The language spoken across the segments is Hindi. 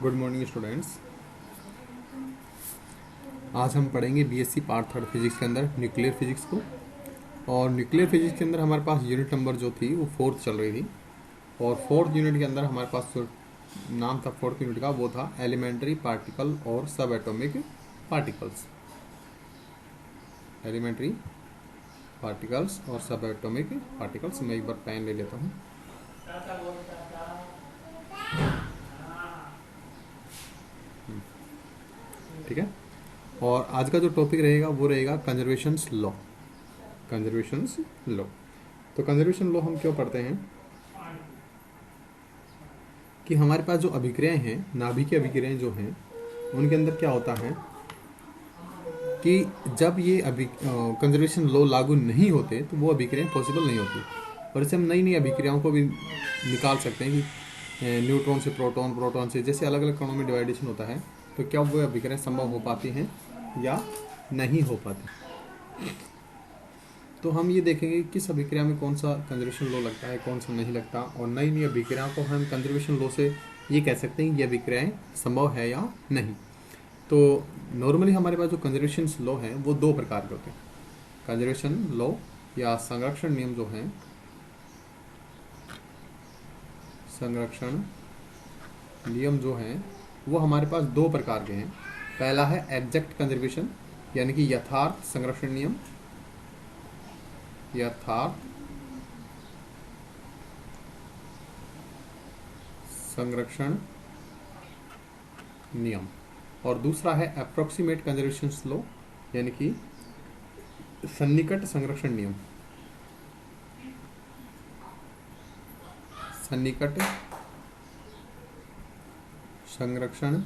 Good morning students. आज हम पढ़ेंगे बीएससी पार्ट थर्ड फिजिक्स के अंदर न्यूक्लियर फिजिक्स को। और न्यूक्लियर फिजिक्स के अंदर हमारे पास यूनिट नंबर जो थी वो फोर्थ चल रही थी। और फोर्थ यूनिट के अंदर हमारे पास जो नाम था फोर्थ यूनिट का वो था एलिमेंट्री पार्टिकल और सब एटॉमिक पार्टिकल्स। एलिमेंट्री पार्टिकल्स और सब एटॉमिक पार्टिकल्स। मैं एक बार पेन ले लेता हूँ। ठीक है। और आज का जो टॉपिक रहेगा वो रहेगा कंजर्वेशंस लॉ। Conservations law. तो कंजर्वेशन लॉ हम क्यों पढ़ते हैं कि हमारे पास जो अभिक्रियाएं हैं, नाभिकीय अभिक्रियाएं जो हैं, उनके अंदर क्या होता है कि जब ये कंजर्वेशन लॉ लागू नहीं होते तो वो अभिक्रियाएं पॉसिबल नहीं होती। और इससे हम नई नई अभिक्रियाओं को भी निकाल सकते हैं कि न्यूट्रॉन से प्रोटॉन, प्रोटॉन से, जैसे अलग अलग कणों में डिवाइडेशन होता है तो क्या वो अभिक्रियाएं संभव हो पाती हैं या नहीं हो पाती। तो हम ये देखेंगे कि किस अभिक्रिया में कौन सा कंजर्वेशन लॉ लगता है, कौन सा नहीं लगता। और नई नई अभिक्रियाओं को हम कंजर्वेशन लॉ से ये कह सकते हैं कि ये अभिक्रियाएं संभव है या नहीं। तो नॉर्मली हमारे पास जो कंजर्वेशन लॉ है वो दो प्रकार के होते हैं। कंजर्वेशन लॉ या संरक्षण नियम जो हैं, संरक्षण नियम जो हैं वो हमारे पास दो प्रकार के हैं। पहला है एग्जैक्ट कंजर्वेशन यानी कि यथार्थ संरक्षण नियम। यथार्थ संरक्षण नियम। और दूसरा है अप्रोक्सीमेट कंजर्वेशन लॉ यानी कि सन्निकट संरक्षण नियम। सन्निकट संरक्षण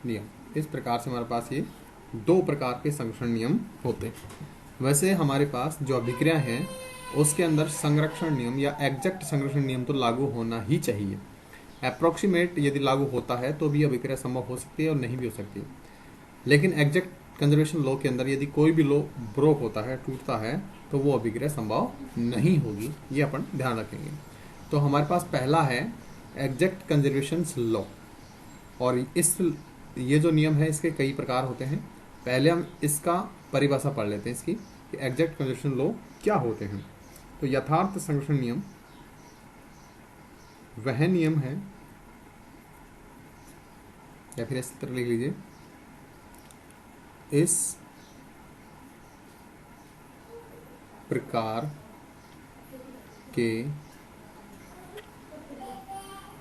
नियम। इस प्रकार से हमारे पास ये दो प्रकार के संरक्षण नियम होते हैं। वैसे हमारे पास जो अभिक्रिया है उसके अंदर संरक्षण नियम या एग्जैक्ट संरक्षण नियम तो लागू होना ही चाहिए। अप्रोक्सीमेट यदि लागू होता है तो भी अभिक्रिया संभव हो सकती है और नहीं भी हो सकती है। लेकिन एग्जैक्ट कंजर्वेशन लॉ के अंदर यदि कोई भी लॉ ब्रोक होता है, टूटता है, तो वो अभिक्रिया संभव नहीं होगी। ये अपन ध्यान रखेंगे। तो हमारे पास पहला है एग्जैक्ट कंजर्वेशन लॉ। और ये जो नियम है इसके कई प्रकार होते हैं। पहले हम इसका परिभाषा पढ़ लेते हैं इसकी कि एग्जैक्ट कंजर्वेशन लॉ क्या होते हैं। तो यथार्थ संरक्षण नियम वह नियम है, या फिर इस तरह लिख लीजिए, इस प्रकार के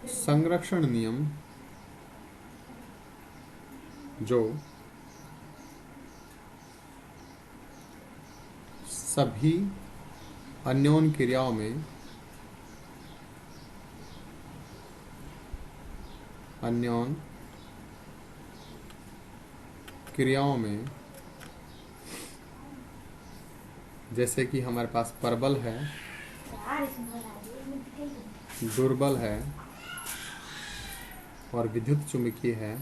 संरक्षण नियम जो सभी अन्योन क्रियाओं में जैसे कि हमारे पास प्रबल है, दुर्बल है और विद्युत चुंबकीय है,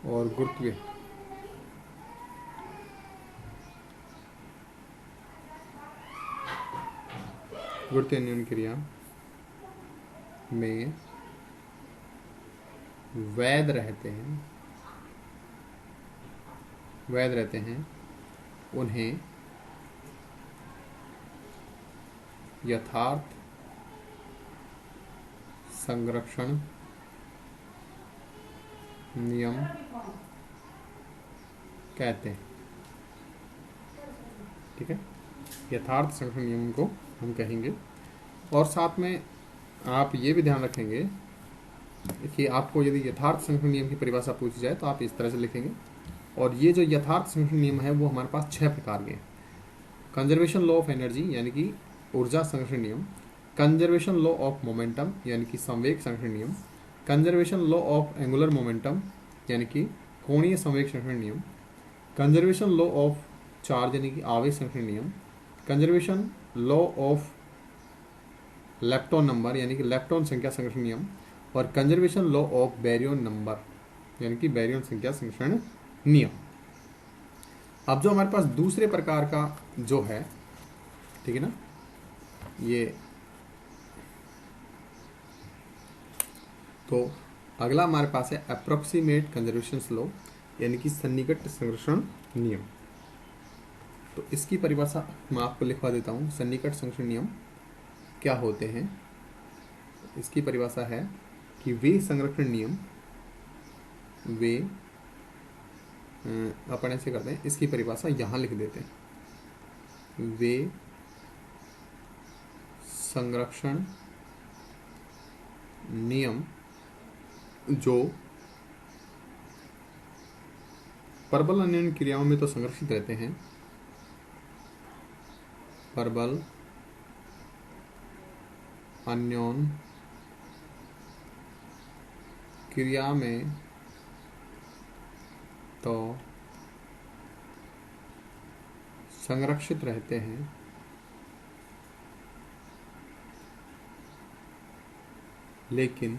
और गुरुत्वीय अन्योन क्रिया में वैध रहते हैं, उन्हें यथार्थ संरक्षण नियम कहते हैं। ठीक है, यथार्थ संरक्षण नियम को हम कहेंगे। और साथ में आप ये भी ध्यान रखेंगे कि आपको यदि यथार्थ संरक्षण नियम की परिभाषा पूछी जाए तो आप इस तरह से लिखेंगे। और ये जो यथार्थ संरक्षण नियम है वो हमारे पास 6 प्रकार के हैं। कंजर्वेशन लॉ ऑफ एनर्जी यानी कि ऊर्जा संरक्षण नियम, कंजर्वेशन लॉ ऑफ मोमेंटम यानी कि संवेग संरक्षण नियम, conservation law of angular momentum यानी कि कोणीय संवेग संरक्षण नियम, कंजर्वेशन लॉ ऑफ चार्ज यानी कि आवेश संरक्षण नियम, conservation law of lepton number यानी कि लेप्टॉन संख्या संरक्षण नियम, और conservation law of Baryon number यानी कि बैरियन संख्या संरक्षण नियम। अब जो हमारे पास दूसरे प्रकार का जो है, ठीक है ना, ये तो अगला हमारे पास है अप्रोक्सीमेट कंजर्वेशन लॉ, यानी कि सन्निकट संरक्षण नियम। तो इसकी परिभाषा मैं आपको लिखवा देता हूँ। सन्निकट संरक्षण नियम क्या होते हैं? इसकी परिभाषा है कि वे संरक्षण नियम, वे अपन ऐसे करते हैं, इसकी परिभाषा यहाँ लिख देते हैं। वे संरक्षण नियम जो परबल अन्योन्य क्रियाओं में तो संरक्षित रहते हैं, परबल अन्योन्य क्रिया में तो संरक्षित रहते हैं, लेकिन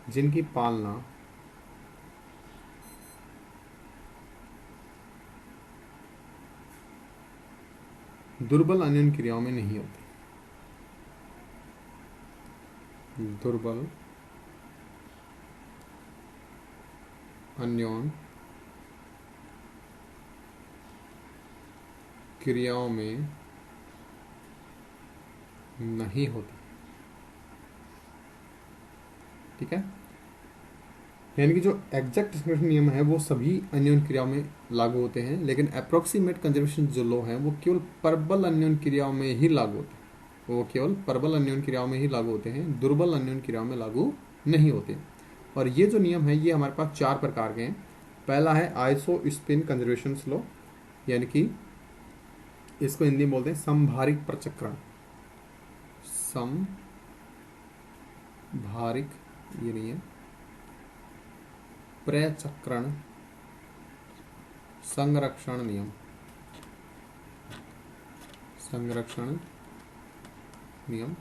जिनकी पालना दुर्बल अन्योन्य क्रियाओं में नहीं होती। दुर्बल अन्योन्य क्रियाओं में नहीं होती। ठीक है, यानी कि जो एग्जैक्ट संरक्षण नियम है वो सभी अन्योन्य क्रियाओं में लागू होते हैं, लेकिन अप्रोक्सीमेट कंजर्वेशन जो लॉ है वो केवल प्रबल अन्योन्य क्रियाओं में ही लागू होते हैं। वो केवल प्रबल अन्योन्य क्रियाओं में ही लागू होते हैं, दुर्बल अन्योन्य क्रियाओं में लागू नहीं होते। और ये जो नियम है ये हमारे पास 4 प्रकार के हैं। पहला है आइसो स्पिन कंजर्वेशन लॉ, यानी कि इसको हिंदी में बोलते हैं समभारिक प्रचक्रण। समभारिक ये नहीं है, प्रचक्रण संरक्षण नियम, संरक्षण नियम।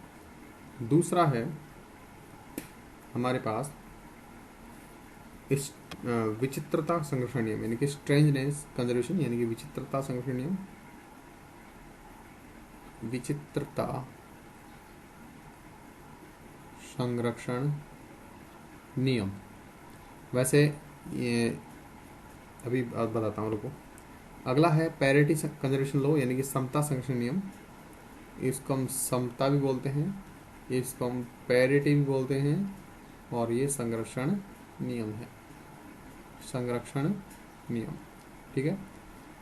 दूसरा है हमारे पास इस विचित्रता संरक्षण नियम, यानी कि स्ट्रेंजनेस कंजर्वेशन, यानी कि विचित्रता संरक्षण नियम। विचित्रता संरक्षण नियम। वैसे ये अभी बताता हूँ, रुको। अगला है पैरिटी कंजर्वेशन लॉ, यानी कि समता संरक्षण नियम। इसको हम समता भी बोलते हैं, इसको हम पैरिटी भी बोलते हैं, और ये संरक्षण नियम है, संरक्षण नियम। ठीक है,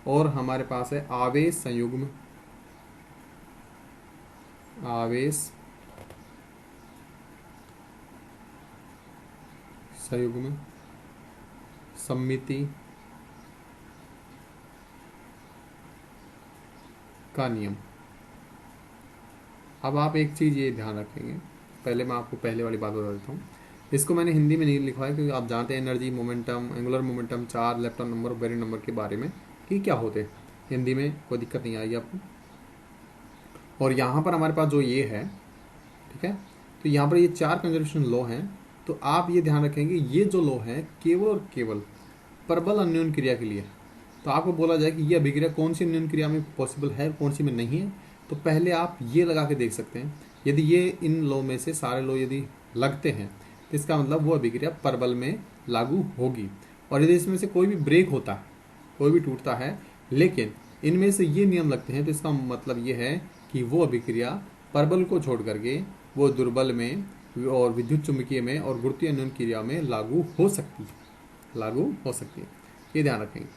और हमारे पास है आवेश संयुग्म, आवेश संयुग्म सम्मिति का नियम। अब आप एक चीज़ ये ध्यान रखेंगे, पहले मैं आपको पहले वाली बात बता देता हूँ। इसको मैंने हिंदी में नहीं लिखा है क्योंकि आप जानते हैं energy, momentum, angular momentum, charge, electron number, baryon number के बारे में कि क्या होते हैं। हिंदी में कोई दिक्कत नहीं आएगी आपको। और यहाँ पर हमारे पास जो ये है, ठीक है, तो यहाँ पर ये 4 कंजर्वेशन लॉ हैं। तो आप ये ध्यान रखेंगे ये जो लॉ है केवल और केवल प्रबल अन्योन्य क्रिया के लिए। तो आपको बोला जाए कि ये अभिक्रिया कौन सी अन्योन्य क्रिया में पॉसिबल है, कौन सी में नहीं है, तो पहले आप ये लगा के देख सकते हैं। यदि ये इन लॉ में से सारे लॉ यदि लगते हैं तो इसका मतलब वो अभिक्रिया प्रबल में लागू होगी। और यदि इसमें से कोई भी ब्रेक होता है, कोई भी टूटता है, लेकिन इनमें से ये नियम लगते हैं, तो इसका मतलब ये है कि वो अभिक्रिया प्रबल को छोड़ करके वो दुर्बल में और विद्युत चुंबकीय में और गुरुत्वीय अन्योन्य क्रिया में लागू हो सकती है, लागू हो सकती है। ये ध्यान रखेंगे।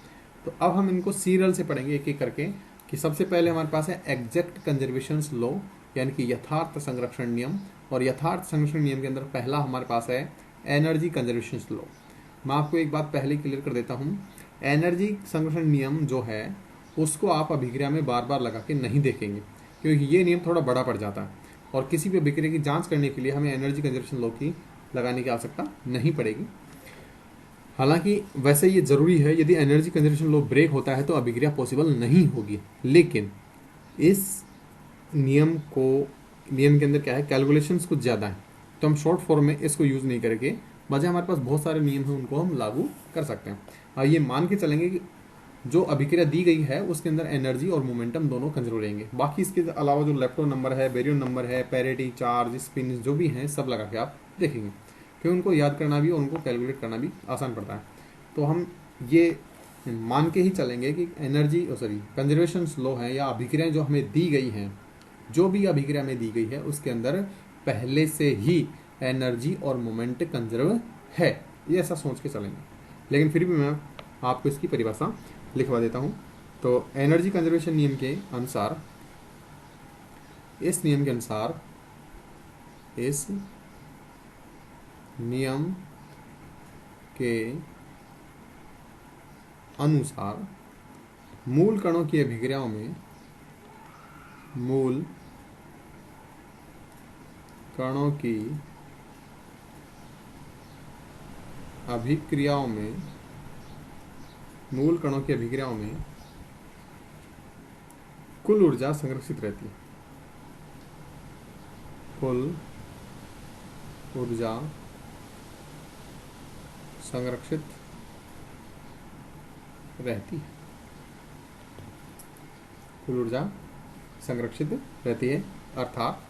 तो अब हम इनको सीरियल से पढ़ेंगे एक एक करके, कि सबसे पहले हमारे पास है एग्जैक्ट कंजर्वेशन लॉ, यानी कि यथार्थ संरक्षण नियम। और यथार्थ संरक्षण नियम के अंदर पहला हमारे पास है एनर्जी कंजर्वेशन लॉ। मैं आपको एक बात पहले क्लियर कर देता हूँ, एनर्जी संरक्षण नियम जो है उसको आप अभिक्रिया में बार बार लगा के नहीं देखेंगे, क्योंकि ये नियम थोड़ा बड़ा पड़ जाता है और किसी भी अभिक्रिया की जांच करने के लिए हमें एनर्जी कंजर्वेशन लॉ की लगाने की आवश्यकता नहीं पड़ेगी। हालांकि वैसे ये जरूरी है, यदि एनर्जी कंजर्वेशन लॉ ब्रेक होता है तो अभिक्रिया पॉसिबल नहीं होगी। लेकिन इस नियम के अंदर क्या है, कैलकुलेशंस कुछ ज़्यादा है, तो हम शॉर्ट फॉर्म में इसको यूज़ नहीं करेंगे। बजाय हमारे पास बहुत सारे नियम हैं, उनको हम लागू कर सकते हैं। और ये मान के चलेंगे कि जो अभिक्रिया दी गई है उसके अंदर एनर्जी और मोमेंटम दोनों कंजर्व रहेंगे। बाकी इसके अलावा जो लेप्टोन नंबर है, बेरियन नंबर है, पैरिटी, चार्ज, स्पिन जो भी हैं सब लगा के आप देखेंगे, क्योंकि उनको याद करना भी और उनको कैलकुलेट करना भी आसान पड़ता है। तो हम ये मान के ही चलेंगे कि एनर्जी कंजर्वेशन लॉ है या अभिक्रियाएं जो हमें दी गई हैं, जो भी अभिक्रिया में दी गई है उसके अंदर पहले से ही एनर्जी और मोमेंट कंजर्व है, ये ऐसा सोच के चलेंगे। लेकिन फिर भी मैं आपको इसकी परिभाषा लिखवा देता हूँ। तो एनर्जी कंजर्वेशन नियम के अनुसार, इस नियम के अनुसार मूल कणों की अभिक्रियाओं में मूल कणों की अभिक्रियाओं में कुल ऊर्जा संरक्षित रहती है। कुल ऊर्जा संरक्षित रहती है। कुल ऊर्जा संरक्षित रहती है अर्थात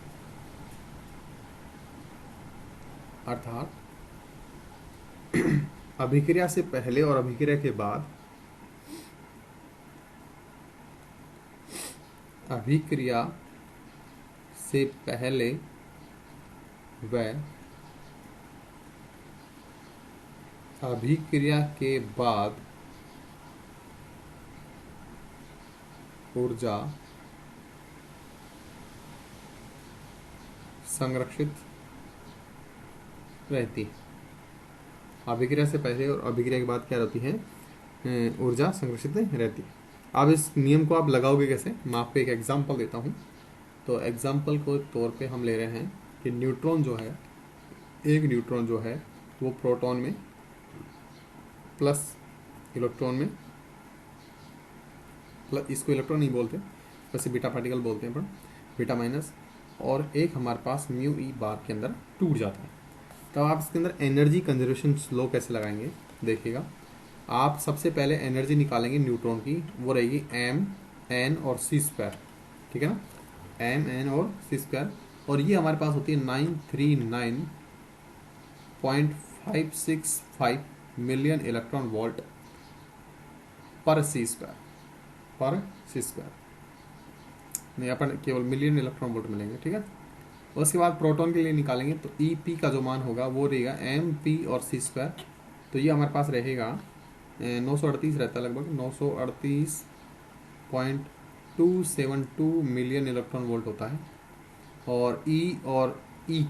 अभिक्रिया से पहले और अभिक्रिया के बाद अभिक्रिया से पहले व अभिक्रिया के बाद ऊर्जा संरक्षित रहती है। अभिक्रिया से पहले और अभिक्रिया के बाद क्या रहती है? ऊर्जा संरक्षित रहती है। अब इस नियम को आप लगाओगे कैसे? मैं आपको एक एग्जांपल देता हूँ। तो एग्जांपल को तौर पे हम ले रहे हैं कि न्यूट्रॉन जो है, एक न्यूट्रॉन जो है वो प्रोटॉन में प्लस इलेक्ट्रॉन में प्लस, इसको इलेक्ट्रॉन नहीं बोलते, वैसे बीटा पार्टिकल बोलते हैं, पर बीटा माइनस, और एक हमारे पास म्यू ई बार के अंदर टूट जाता है। तब आप इसके अंदर एनर्जी कंजर्वेशन लॉ कैसे लगाएंगे देखिएगा। आप सबसे पहले एनर्जी निकालेंगे न्यूट्रॉन की, वो रहेगी एम एन और सी स्क्वायर, ठीक है ना, एम एन और सी स्क्वायर, और ये हमारे पास होती है 939.565 मिलियन इलेक्ट्रॉन वोल्ट पर सी स्क्वायर, नहीं अपन केवल मिलियन इलेक्ट्रॉन वोल्ट मिलेंगे, ठीक है। उसके बाद प्रोटॉन के लिए निकालेंगे तो ई पी का जो मान होगा वो रहेगा एम पी और सी स्क्वायर, तो ये हमारे पास रहेगा 938 रहता है, लगभग 938.272 मिलियन इलेक्ट्रॉन वोल्ट होता है। और ई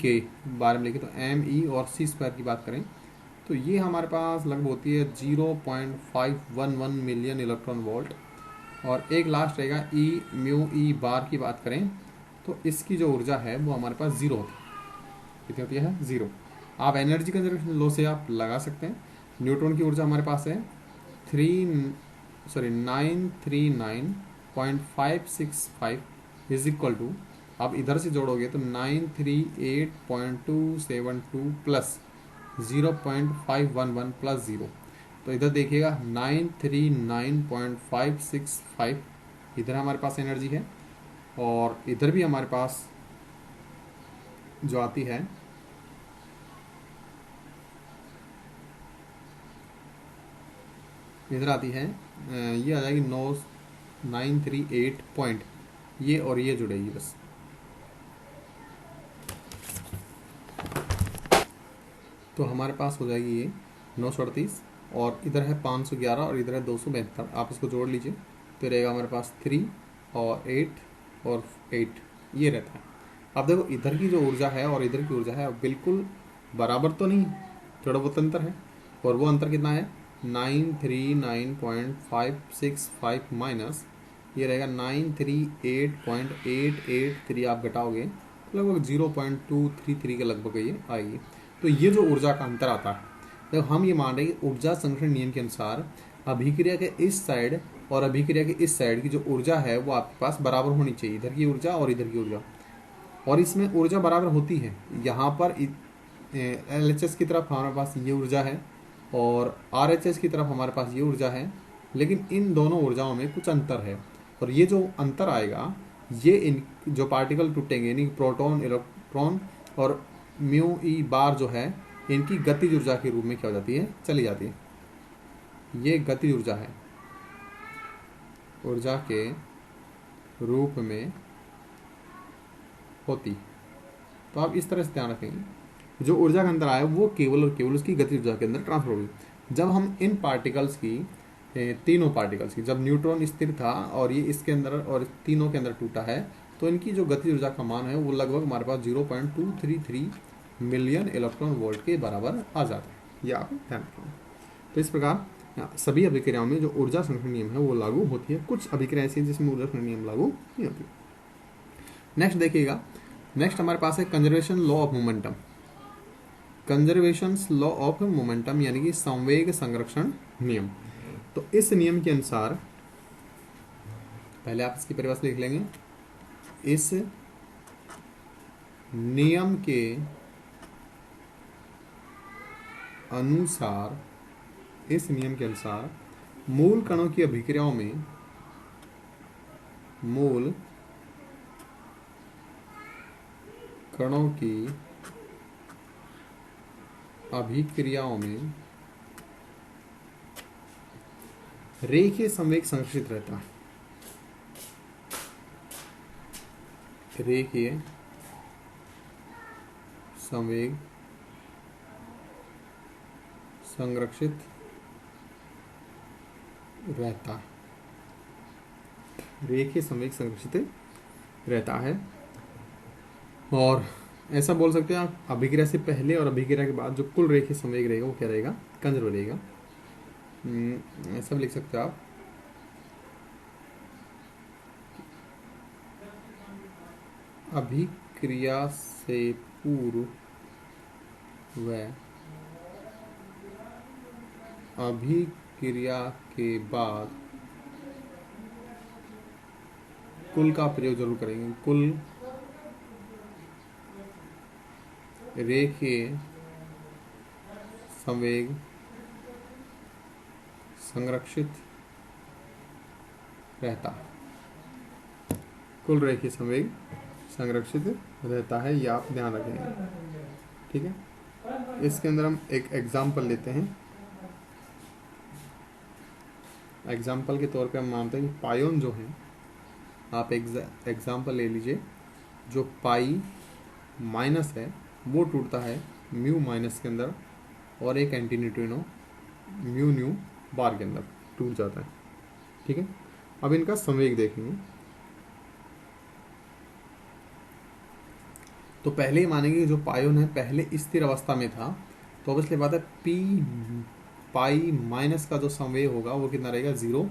के बारे में लिखे तो एम ई और सी स्क्वायर की बात करें तो ये हमारे पास लगभग होती है 0.511 मिलियन इलेक्ट्रॉन वोल्ट। और एक लास्ट रहेगा ई म्यू ई बार की बात करें तो इसकी जो ऊर्जा है वो हमारे पास जीरो होती है। कितनी होती है? जीरो। आप एनर्जी कंजर्वेशन लॉ से आप लगा सकते हैं। न्यूट्रॉन की ऊर्जा हमारे पास है 939.565 इज इक्वल टू, आप इधर से जोड़ोगे तो 938.272 प्लस 0.511 प्लस 0, तो इधर देखिएगा 939.565 इधर हमारे पास एनर्जी है, और इधर भी हमारे पास जो आती है इधर आती है, ये आ जाएगी 938 पॉइंट, ये और ये जुड़ेगी बस। तो हमारे पास हो जाएगी ये 938, और इधर है 511 और इधर है 272, आप इसको जोड़ लीजिए तो रहेगा हमारे पास 3 और 8 और 8, ये रहता है। अब देखो इधर की जो ऊर्जा है और इधर की ऊर्जा है बिल्कुल बराबर तो नहीं, थोड़ा बहुत अंतर है, और वो अंतर कितना है? 939.565 माइनस ये रहेगा 938.883, आप घटाओगे लगभग 0.233 के लगभग ये आएगी। तो ये जो ऊर्जा का अंतर आता है, तो हम ये मान रहे हैं कि ऊर्जा संरक्षण नियम के अनुसार अभिक्रिया के इस साइड और अभिक्रिया के इस साइड की जो ऊर्जा है वो आपके पास बराबर होनी चाहिए, इधर की ऊर्जा और इधर की ऊर्जा, और इसमें ऊर्जा बराबर होती है। यहाँ पर LHS की तरफ हमारे पास ये ऊर्जा है और RHS की तरफ हमारे पास ये ऊर्जा है, लेकिन इन दोनों ऊर्जाओं में कुछ अंतर है, और ये जो अंतर आएगा ये इन जो पार्टिकल टूटेंगे यानी प्रोटॉन, इलेक्ट्रॉन और म्यू ई बार जो है इनकी गतिज ऊर्जा के रूप में क्या हो जाती है, चली जाती है। ये गतिज ऊर्जा है, ऊर्जा के रूप में होती। तो आप इस तरह से ध्यान रखेंगे, जो ऊर्जा का अंतर आया वो केवल और केवल उसकी गतिज ऊर्जा के अंदर ट्रांसफर होगी। जब हम इन पार्टिकल्स की तीनों पार्टिकल्स की, जब न्यूट्रॉन स्थिर था और ये इसके अंदर और तीनों के अंदर टूटा है, तो इनकी जो गतिज ऊर्जा का मान है वो लगभग हमारे पास 0.233 मिलियन इलेक्ट्रॉन वोल्ट के बराबर आ जाता है। ये आप ध्यान रखेंगे। तो इस प्रकार सभी अभिक्रियाओं में जो ऊर्जा संरक्षण नियम है वो लागू होती है। कुछ अभिक्रिया ऐसी है जिसमें ऊर्जा संरक्षण नियम लागू नहीं होती। नेक्स्ट देखिएगा, नेक्स्ट हमारे पास है conservation law of momentum. Conservation law of momentum यानी कि संवेग संरक्षण नियम। तो इस नियम के अनुसार, पहले आप इसकी परिभाषा लिख लेंगे। इस नियम के अनुसार, इस नियम के अनुसार मूल कणों की अभिक्रियाओं में, मूल कणों की अभिक्रियाओं में रेखीय संवेग संरक्षित रहता है। रेखीय संवेग संरक्षित रहता है। रेखीय संवेग संरक्षित रहता है। और ऐसा बोल सकते हैं आप, अभिक्रिया से पहले और अभिक्रिया के बाद जो कुल रेखीय संवेग रहेगा वो क्या रहेगा, कंजर्व रहेगा। ऐसा भी लिख सकते हो आप, अभिक्रिया से पूर्व व अभिक्रिया के बाद कुल का प्रयोग जरूर करेंगे। कुल रेखीय संवेग संरक्षित रहता है। कुल रेखीय संवेग संरक्षित रहता है, ये आप ध्यान रखेंगे। ठीक है, इसके अंदर हम एक एग्जाम्पल लेते हैं। एग्जाम्पल के तौर पे हम मानते हैं कि पायोन जो है, आप एग्जाम्पल ले लीजिए, जो पाई माइनस है वो टूटता है म्यू माइनस के अंदर, और एक एंटी न्यूट्रिनो म्यू न्यू बार के अंदर टूट जाता है। ठीक है, अब इनका संवेग देखेंगे। तो पहले ही मानेंगे कि जो पायोन है पहले स्थिर अवस्था में था, तो ऑब्वियसली बात है पी पाई माइनस का जो संवेग होगा वो कितना रहेगा, 0।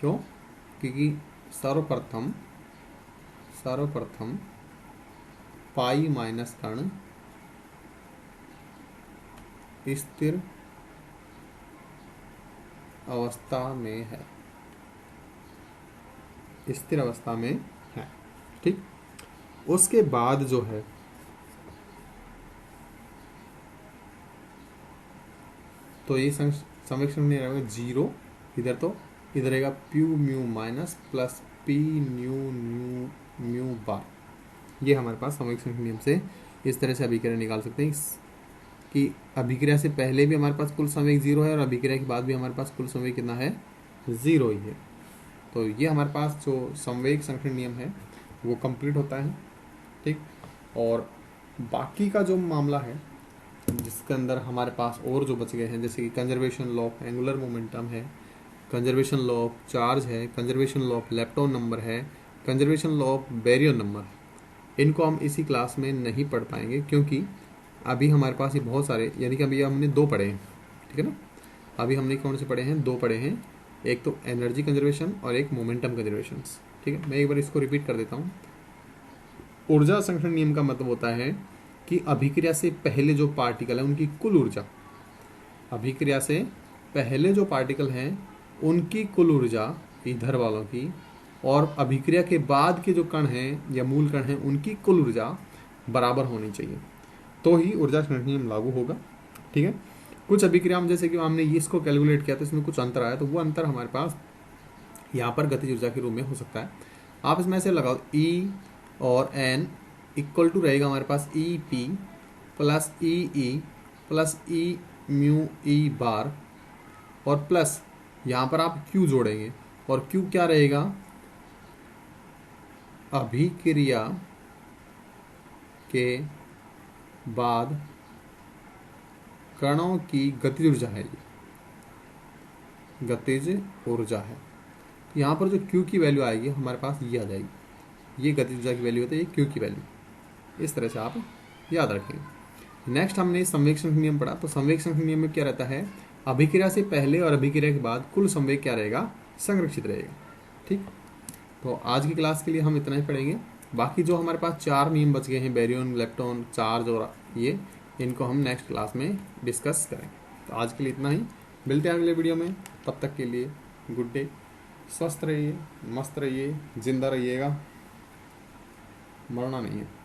क्यों? क्योंकि सर्वप्रथम पाई माइनस कण स्थिर अवस्था में है, स्थिर अवस्था में है। ठीक, उसके बाद जो है तो ये संवेक्षण नहीं रहेगा 0, इधर तो इधर रहेगा प्यू mu minus plus p nu nu mu bar. ये हमारे पास संवेक्षण के नियम से इस तरह से अभिक्रिया निकाल सकते हैं कि अभिक्रिया से पहले भी हमारे पास कुल संवेग 0 है और अभिक्रिया के बाद भी हमारे पास कुल संवेग कितना है, 0 ही है। तो ये हमारे पास जो संवेग संरक्षण नियम है वो कंप्लीट होता है। ठीक, और बाकी का जो मामला है जिसके अंदर हमारे पास और जो बच गए हैं, जैसे कि conservation law of angular momentum है, कंजर्वेशन लॉ ऑफ चार्ज है, conservation law of lepton number है, conservation law of baryon number, इनको हम इसी क्लास में नहीं पढ़ पाएंगे क्योंकि अभी हमारे पास ये बहुत सारे, यानी कि अभी हमने 2 पढ़े हैं। ठीक है ना, अभी हमने कौन से पढ़े हैं, 2 पढ़े हैं, एक तो एनर्जी कंजर्वेशन और एक मोमेंटम कंजर्वेशन। ठीक है, मैं एक बार इसको रिपीट कर देता हूँ। ऊर्जा संरक्षण नियम का मतलब होता है कि अभिक्रिया से पहले जो पार्टिकल है उनकी कुल ऊर्जा, अभिक्रिया से पहले जो पार्टिकल हैं उनकी कुल ऊर्जा इधर वालों की, और अभिक्रिया के बाद के जो कण हैं या मूल कण हैं उनकी कुल ऊर्जा बराबर होनी चाहिए, तो ही ऊर्जा संरक्षण नियम लागू होगा। ठीक है, कुछ अभिक्रिया जैसे कि हमने इसको कैलकुलेट किया तो इसमें कुछ अंतर आया, तो वो अंतर हमारे पास यहाँ पर गतिज ऊर्जा के रूप में हो सकता है। आप इसमें से लगाओ E और N इक्वल टू रहेगा हमारे पास e p plus e plus e mu e bar और प्लस यहाँ पर आप Q जोड़ेंगे और Q क्या रहेगा, अभिक्रिया के बाद कणों की गतिज ऊर्जा है, ये गतिज ऊर्जा है। यहाँ पर जो Q की वैल्यू आएगी हमारे पास ये आ जाएगी, ये गतिज ऊर्जा की वैल्यू होती है, ये Q की वैल्यू। इस तरह से आप याद रखेंगे। नेक्स्ट हमने संवेग संरक्षण नियम पढ़ा, तो संवेग संरक्षण नियम में क्या रहता है, अभिक्रिया से पहले और अभिक्रिया के बाद कुल संवेग क्या रहेगा, संरक्षित रहेगा। ठीक, तो आज की क्लास के लिए हम इतना ही पढ़ेंगे। बाकी जो हमारे पास 4 नियम बच गए हैं, बैरियन, लेप्टॉन, चार्ज और ये, इनको हम नेक्स्ट क्लास में डिस्कस करेंगे। तो आज के लिए इतना ही, मिलते हैं अगले वीडियो में। तब तक के लिए गुड डे, स्वस्थ रहिए, मस्त रहिए, जिंदा रहिएगा, मरना नहीं है।